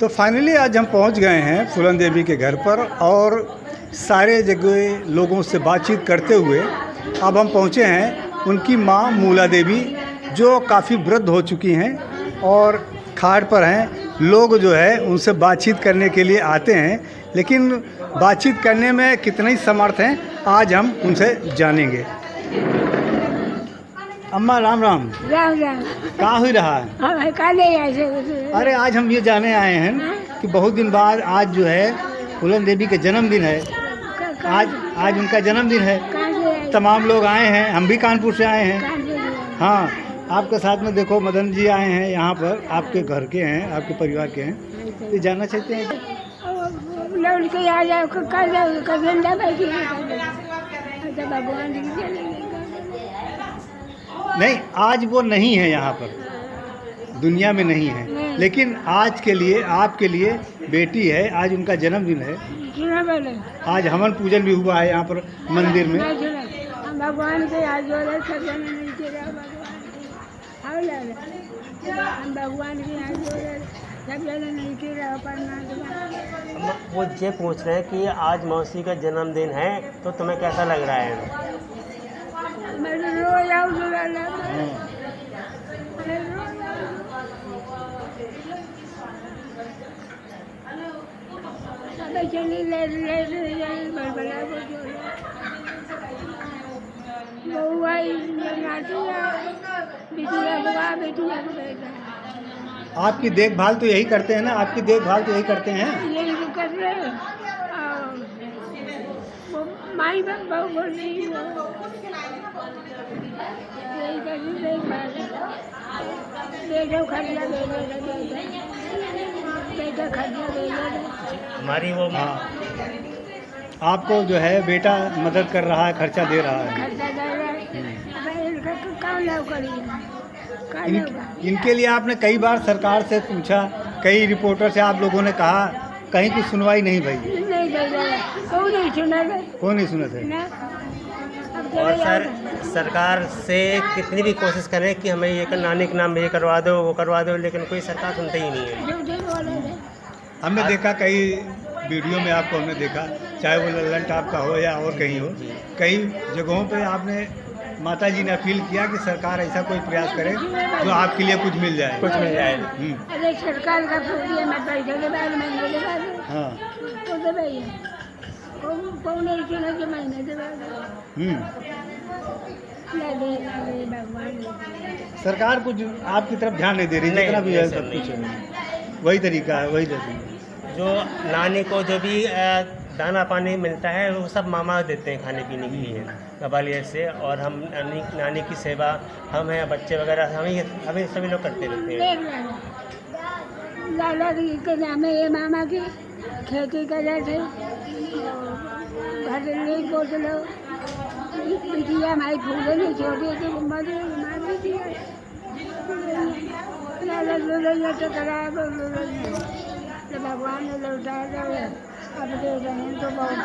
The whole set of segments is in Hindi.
तो फाइनली आज हम पहुंच गए हैं फूलन देवी के घर पर और सारे जगह लोगों से बातचीत करते हुए अब हम पहुंचे हैं उनकी मां मूला देवी, जो काफ़ी वृद्ध हो चुकी हैं और खाट पर हैं। लोग जो है उनसे बातचीत करने के लिए आते हैं, लेकिन बातचीत करने में कितने ही समर्थ हैं आज हम उनसे जानेंगे। अम्मा राम राम। राम राम। कहाँ हुई रहा है? हाँ, काले ऐसे। अरे आज हम ये जाने आए हैं कि बहुत दिन बाद आज जो है फूलन देवी का जन्मदिन है। आज उनका जन्मदिन है। तमाम लोग आए हैं, हम भी कानपुर से आए हैं। हाँ, आपके साथ में देखो मदन जी आए हैं यहाँ पर, आपके घर के हैं, आपके परिवार के हैं। ये जानना चाहते हैं नहीं, आज वो नहीं है यहाँ पर, दुनिया में नहीं है, लेकिन आज के लिए आपके लिए बेटी है, आज उनका जन्मदिन है। आज हवन पूजन भी हुआ है यहाँ पर मंदिर में। भगवान के भगवान वो ये पूछ रहे हैं कि आज मौसी का जन्मदिन है, तो तुम्हें कैसा लग रहा है? आपकी देखभाल तो यही करते हैं ना, आपकी देखभाल तो यही करते हैं। यही तो कर रहे हैं। माई बाबा बोल रही हो, यही कर रही देखभाल। बेटा खर्चा दे बेटा खर्चा दे हमारी वो आपको जो है बेटा मदद कर रहा है, खर्चा दे रहा है। खर्चा दे रहा है। इनके लिए आपने कई बार सरकार से पूछा, कई रिपोर्टर से आप लोगों ने कहा, कहीं की सुनवाई नहीं भाई। कौन नहीं सुना थे। और सर सरकार से कितनी भी कोशिश करें कि हमें ये नानी के नाम ये करवा दो, वो करवा दो, लेकिन कोई सरकार सुनते ही नहीं है। हमने देखा कई वीडियो में, आपको हमने देखा, चाहे वो लल्लन टॉप का हो या और कहीं हो, कई जगहों पे आपने माता जी ने अपील किया कि सरकार ऐसा कोई प्रयास करे जो आपके लिए कुछ मिल जाए। अरे सरकार का पैसे के बाद महीने के बाद हाँ महीने के बाद सरकार कुछ आपकी तरफ ध्यान नहीं दे रही, जितना भी है सब कुछ है वही तरीका है, वही जैसे जो नानी को जो भी दाना पानी मिलता है वो सब मामा देते हैं खाने पीने के लिए ग्वालियर से, और हम नानी की सेवा हम हैं, बच्चे वगैरह हमें सभी लोग करते रहते हैं। लाला के नाम है, ये मामा की खेती कर रहे थे, घर नहीं बोल लो बिटिया हमारी फूले नहीं छोड़ी थी, मार दी लाला लोला तो करा तो भगवान ने लौटा दिया। अब दे रहे तो बहुत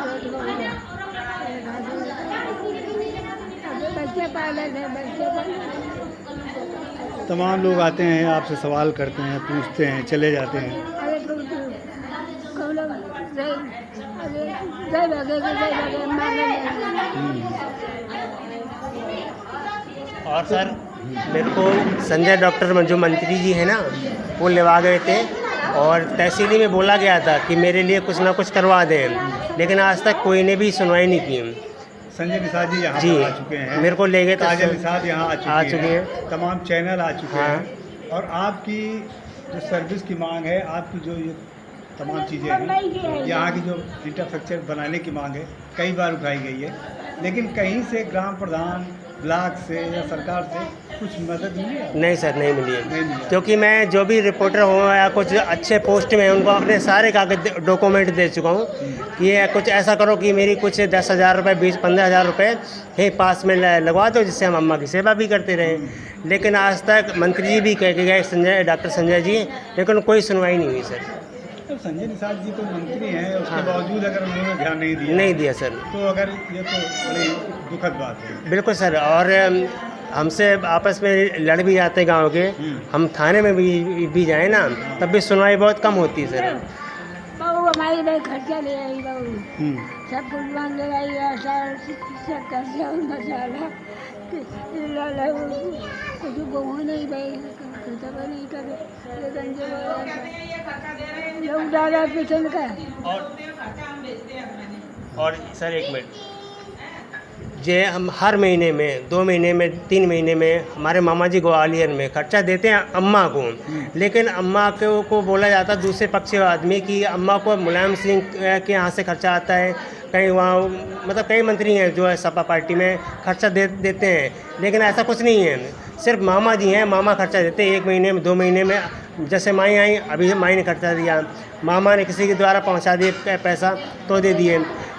बच्चे पाले थे, बच्चे तमाम लोग आते हैं, आपसे सवाल करते हैं, पूछते हैं, चले जाते हैं। और सर मेरे को संजय डॉक्टर जो मंत्री जी हैं ना, वो लेवा गए थे और तहसीली में बोला गया था कि मेरे लिए कुछ ना कुछ करवा दें, लेकिन आज तक कोई ने भी सुनवाई नहीं की। संजय निषाद जी यहाँ आ चुके हैं, मेरे को ले गए। काजल निषाद यहाँ आ चुके हैं, तमाम चैनल आ चुके हैं, और आपकी जो सर्विस की मांग है, आपकी जो ये तमाम चीज़ें हैं, यहाँ की जो इंफ्रास्ट्रक्चर बनाने की मांग है, कई बार उठाई गई है, लेकिन कहीं से ग्राम प्रधान, ब्लॉक से या सरकार से कुछ मदद मिली है? नहीं सर, नहीं मिली है, क्योंकि मैं जो भी रिपोर्टर हूँ या कुछ अच्छे पोस्ट में उनको अपने सारे कागज डॉक्यूमेंट दे चुका हूँ कि ये कुछ ऐसा करो कि मेरी कुछ 10,000 रुपये 20-15,000 रुपये ही पास में लगवा दो, जिससे हम अम्मा की सेवा भी करते रहें। लेकिन आज तक मंत्री जी भी कह के गए, डॉक्टर संजय जी, लेकिन कोई सुनवाई नहीं हुई सर। तो संजय निषाद जी तो मंत्री हैं, उसके बावजूद अगर उन्होंने ध्यान नहीं दिया सर, तो अगर ये तो बड़ी दुखद बात है। बिल्कुल सर। और हमसे आपस में लड़ भी जाते हैं गाँव के, हम थाने में भी जाएँ ना तब भी सुनवाई बहुत कम होती है सर। बहू हमारी भाई खर्चा ले आई, बहू सब कुछ बंद लगाई, सब खर्चा मसाला कुछ बहू नहीं भाई खर्चा नहीं करे, लोग ज़्यादा पसंद का। और सर एक मिनट, जे हम हर महीने में 2 महीने में 3 महीने में हमारे मामा जी ग्वालियर में खर्चा देते हैं अम्मा को, लेकिन अम्मा को बोला जाता है दूसरे पक्ष के आदमी की अम्मा को मुलायम सिंह के यहाँ से खर्चा आता है, कहीं वहाँ मतलब कई मंत्री हैं जो है सपा पार्टी में खर्चा देते हैं, लेकिन ऐसा कुछ नहीं है, सिर्फ मामा जी हैं, मामा खर्चा देते हैं 1 महीने में 2 महीने में। जैसे माई आई, अभी माई ने खर्चा दिया, मामा ने किसी के द्वारा पहुँचा दिए पैसा तो दे दिए,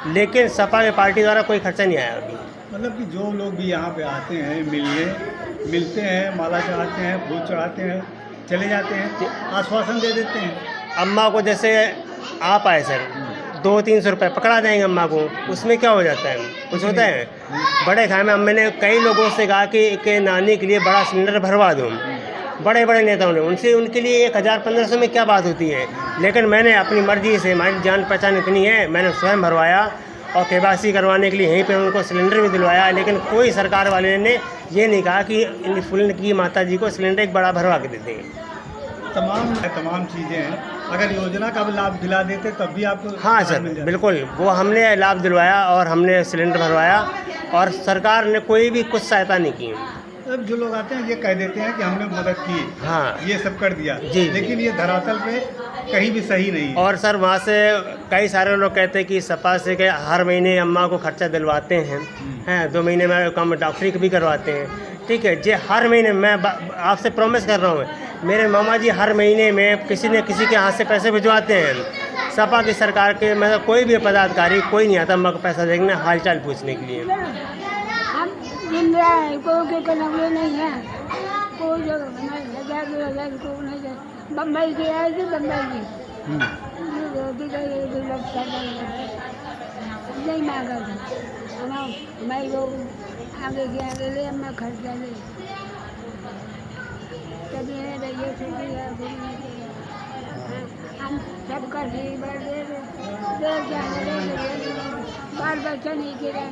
लेकिन सपा के पार्टी द्वारा कोई खर्चा नहीं आया अभी। मतलब कि जो लोग भी यहाँ पे आते हैं मिलते हैं, माला चढ़ाते हैं, फूल चढ़ाते हैं, चले जाते हैं, आश्वासन दे देते हैं। अम्मा को जैसे आप आए सर 200-300 रुपये पकड़ा देंगे अम्मा को, उसमें क्या हो जाता है, कुछ होता है? बड़े खाए में अम्मा ने कई लोगों से कहा कि एक नानी के लिए बड़ा सिलेंडर भरवा दो, बड़े बड़े नेताओं ने, उनसे उनके लिए 1000-1500 में क्या बात होती है, लेकिन मैंने अपनी मर्जी से, हमारी जान पहचान इतनी है, मैंने स्वयं भरवाया और केवाईसी करवाने के लिए यहीं पे उनको सिलेंडर भी दिलवाया, लेकिन कोई सरकार वाले ने ये नहीं कहा कि इन फूलन की माता जी को सिलेंडर एक बड़ा भरवा के देते हैं। तमाम चीज़ें हैं, अगर योजना का भी लाभ दिला देते तब भी आपको। हाँ सर बिल्कुल, वो हमने लाभ दिलवाया और हमने सिलेंडर भरवाया और सरकार ने कोई भी कुछ सहायता नहीं की। अब जो लोग आते हैं ये कह देते हैं कि हमने मदद की, हाँ ये सब कर दिया जी, लेकिन ये धरातल पे कहीं भी सही नहीं है। और सर वहाँ से कई सारे लोग कहते हैं कि सपा से के हर महीने अम्मा को खर्चा दिलवाते हैं 2 महीने में कम डॉक्टरी भी करवाते हैं, ठीक है जे हर महीने मैं आपसे प्रॉमिस कर रहा हूँ, मेरे मामा जी हर महीने में किसी न किसी के हाथ से पैसे भिजवाते हैं। सपा की सरकार के मतलब कोई भी पदाधिकारी कोई नहीं आता अम्मा को पैसा देखने हालचाल पूछने के लिए। कोई नौकरी नहीं है, कोई हजार को नहीं, बम्बई के आए थे, बम्बई नहीं मांगा था, मैं लोग आगे ले अम्मा खर्चा ले, कभी हम सबका बाल बच्चा नहीं गिरा।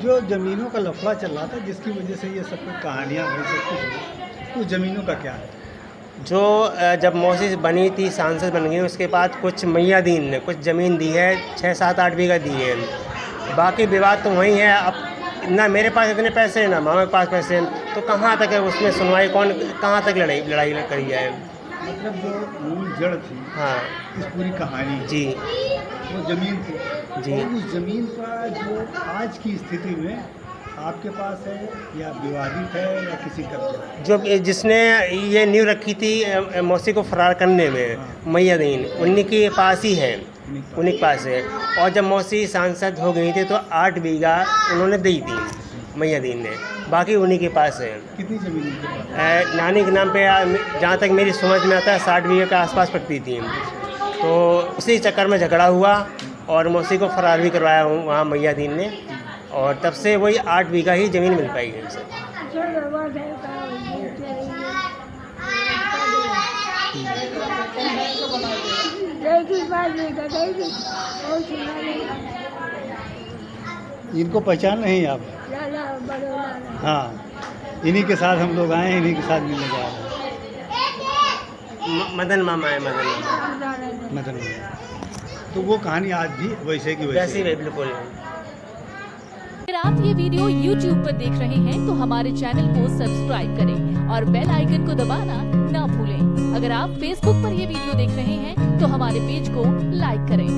जो ज़मीनों का लफड़ा चल रहा था जिसकी वजह से ये सब कुछ कहानियाँ हुई, सब कुछ उस ज़मीनों का क्या है? जो जब मौसी बनी थी, सांसद बन गई, उसके बाद कुछ मैयादीन ने कुछ ज़मीन दी है, 6-7-8 बीघा दी है, बाकी विवाद तो वही है। अब ना मेरे पास इतने पैसे ना मामा के पास पैसे, तो कहाँ तक है उसमें सुनवाई, कौन कहाँ तक लड़ाई करी जाए? मतलब जो मूल जड़ थी हाँ इस पूरी कहानी जी, वो ज़मीन थी जी। और उस ज़मीन का जो आज की स्थिति में आपके पास है या विवादित है या किसी कब्जा? जो जिसने ये नींव रखी थी मौसी को फरार करने में, मैयादीन, उन्हीं के पास ही है, उन्हीं के पास है। और जब मौसी सांसद हो गई थी तो 8 बीघा उन्होंने दी थी मैयादीन ने, बाकी उन्हीं के पास है। कितनी ज़मीन उनके पास? नानी के नाम पे जहाँ तक मेरी समझ में आता है 60 बीघे के आसपास पड़ती थी, तो उसी चक्कर में झगड़ा हुआ और मौसी को फरार भी करवाया हूँ वहाँ मैयादीन ने, और तब से वही 8 बीघा ही ज़मीन मिल पाई है सर। इनको पहचान नहीं आप? हाँ, इन्हीं के साथ हम लोग आए हैं, इन्हीं के साथ मिलने जा रहे हैं। मदन मामा है, मदन मामा। तो वो कहानी आज भी वैसे की वैसे ही बिल्कुल। अगर आप ये वीडियो YouTube पर देख रहे हैं तो हमारे चैनल को सब्सक्राइब करें और बेल आइकन को दबाना ना भूलें। अगर आप Facebook पर ये वीडियो देख रहे हैं तो हमारे पेज को लाइक करें।